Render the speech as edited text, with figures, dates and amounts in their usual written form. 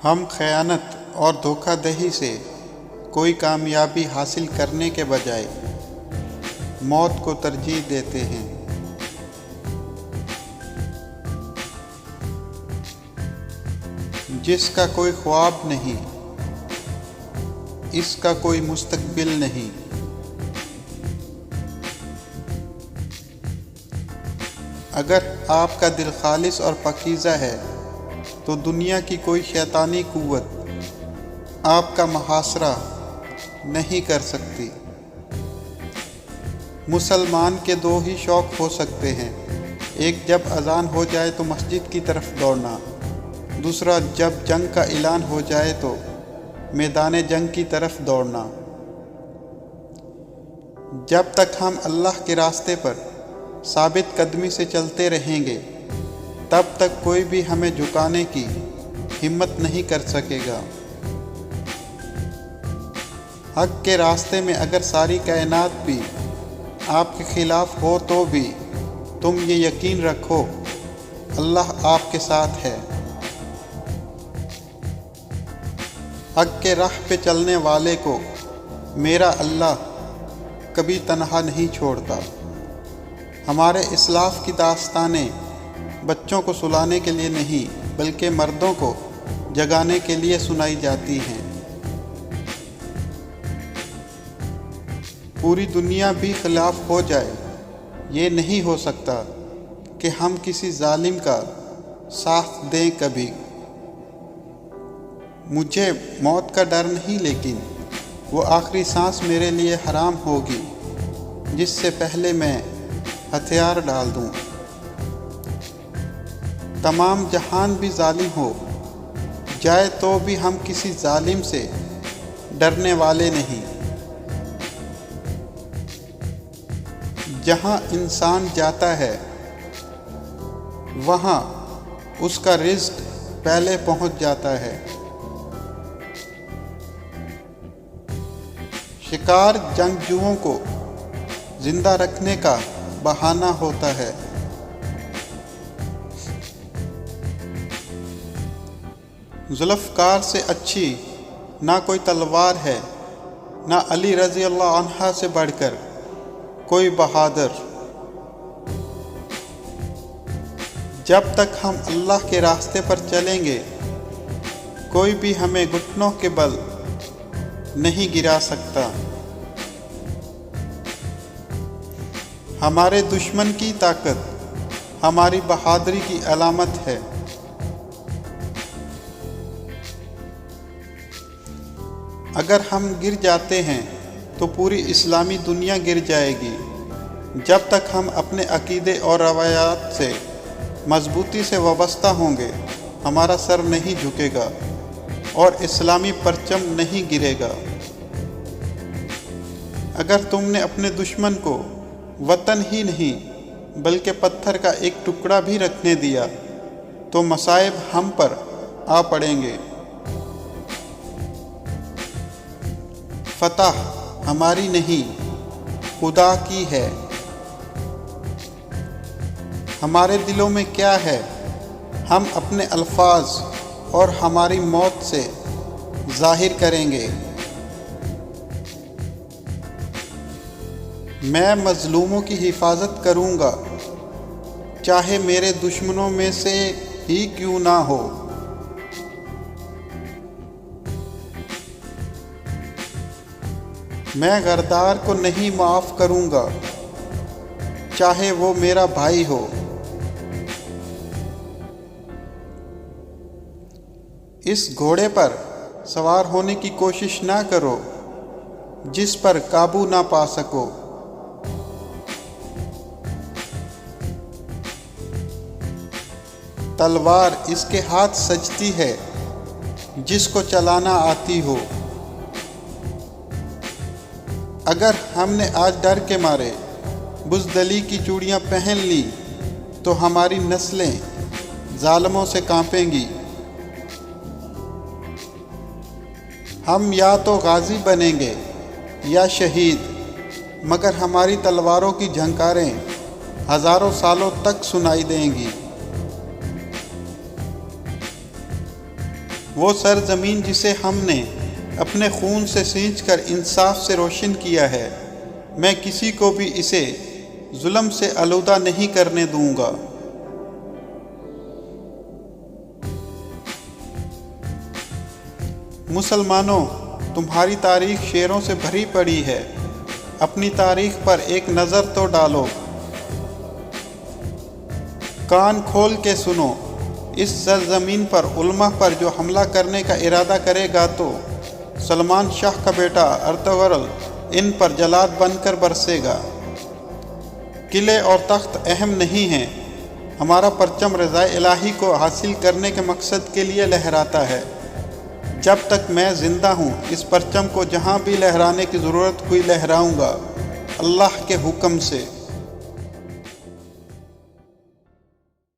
ہم خیانت اور دھوکہ دہی سے کوئی کامیابی حاصل کرنے کے بجائے موت کو ترجیح دیتے ہیں۔ جس کا کوئی خواب نہیں، اس کا کوئی مستقبل نہیں۔ اگر آپ کا دل خالص اور پاکیزہ ہے تو دنیا کی کوئی شیطانی قوت آپ کا محاصرہ نہیں کر سکتی۔ مسلمان کے دو ہی شوق ہو سکتے ہیں، ایک جب اذان ہو جائے تو مسجد کی طرف دوڑنا، دوسرا جب جنگ کا اعلان ہو جائے تو میدان جنگ کی طرف دوڑنا۔ جب تک ہم اللہ کے راستے پر ثابت قدمی سے چلتے رہیں گے تب تک کوئی بھی ہمیں جھکانے کی ہمت نہیں کر سکے گا۔ حق کے راستے میں اگر ساری کائنات بھی آپ کے خلاف ہو تو بھی تم یہ یقین رکھو اللہ آپ کے ساتھ ہے۔ حق کے راہ پہ چلنے والے کو میرا اللہ کبھی تنہا نہیں چھوڑتا۔ ہمارے اسلاف کی داستانیں بچوں کو سلانے کے لیے نہیں بلکہ مردوں کو جگانے کے لیے سنائی جاتی ہیں۔ پوری دنیا بھی خلاف ہو جائے، یہ نہیں ہو سکتا کہ ہم کسی ظالم کا ساتھ دیں کبھی۔ مجھے موت کا ڈر نہیں، لیکن وہ آخری سانس میرے لیے حرام ہوگی جس سے پہلے میں ہتھیار ڈال دوں۔ تمام جہان بھی ظالم ہو جائے تو بھی ہم کسی ظالم سے ڈرنے والے نہیں۔ جہاں انسان جاتا ہے وہاں اس کا رزق پہلے پہنچ جاتا ہے۔ شکار جنگجوؤں کو زندہ رکھنے کا بہانہ ہوتا ہے۔ ذوالفقار سے اچھی نہ کوئی تلوار ہے، نہ علی رضی اللہ عنہ سے بڑھ کر کوئی بہادر۔ جب تک ہم اللہ کے راستے پر چلیں گے کوئی بھی ہمیں گھٹنوں کے بل نہیں گرا سکتا۔ ہمارے دشمن کی طاقت ہماری بہادری کی علامت ہے۔ اگر ہم گر جاتے ہیں تو پوری اسلامی دنیا گر جائے گی۔ جب تک ہم اپنے عقیدے اور روایات سے مضبوطی سے وابستہ ہوں گے ہمارا سر نہیں جھکے گا اور اسلامی پرچم نہیں گرے گا۔ اگر تم نے اپنے دشمن کو وطن ہی نہیں بلکہ پتھر کا ایک ٹکڑا بھی رکھنے دیا تو مصائب ہم پر آ پڑیں گے۔ فتح ہماری نہیں خدا کی ہے۔ ہمارے دلوں میں کیا ہے ہم اپنے الفاظ اور ہماری موت سے ظاہر کریں گے۔ میں مظلوموں کی حفاظت کروں گا چاہے میرے دشمنوں میں سے ہی کیوں نہ ہو۔ میں غدار کو نہیں معاف کروں گا چاہے وہ میرا بھائی ہو۔ اس گھوڑے پر سوار ہونے کی کوشش نہ کرو جس پر قابو نہ پا سکو۔ تلوار اس کے ہاتھ سجتی ہے جس کو چلانا آتی ہو۔ اگر ہم نے آج ڈر کے مارے بزدلی کی چوڑیاں پہن لی تو ہماری نسلیں ظالموں سے کانپیں گی۔ ہم یا تو غازی بنیں گے یا شہید، مگر ہماری تلواروں کی جھنکاریں ہزاروں سالوں تک سنائی دیں گی۔ وہ سرزمین جسے ہم نے اپنے خون سے سینچ کر انصاف سے روشن کیا ہے، میں کسی کو بھی اسے ظلم سے آلودہ نہیں کرنے دوں گا۔ مسلمانوں، تمہاری تاریخ شیروں سے بھری پڑی ہے، اپنی تاریخ پر ایک نظر تو ڈالو۔ کان کھول کے سنو، اس سرزمین پر علماء پر جو حملہ کرنے کا ارادہ کرے گا تو سلمان شاہ کا بیٹا ارطغرل ان پر جلاد بن کر برسے گا۔ قلعے اور تخت اہم نہیں ہیں، ہمارا پرچم رضا الہی کو حاصل کرنے کے مقصد کے لیے لہراتا ہے۔ جب تک میں زندہ ہوں اس پرچم کو جہاں بھی لہرانے کی ضرورت ہوئی لہراؤں گا، اللہ کے حکم سے۔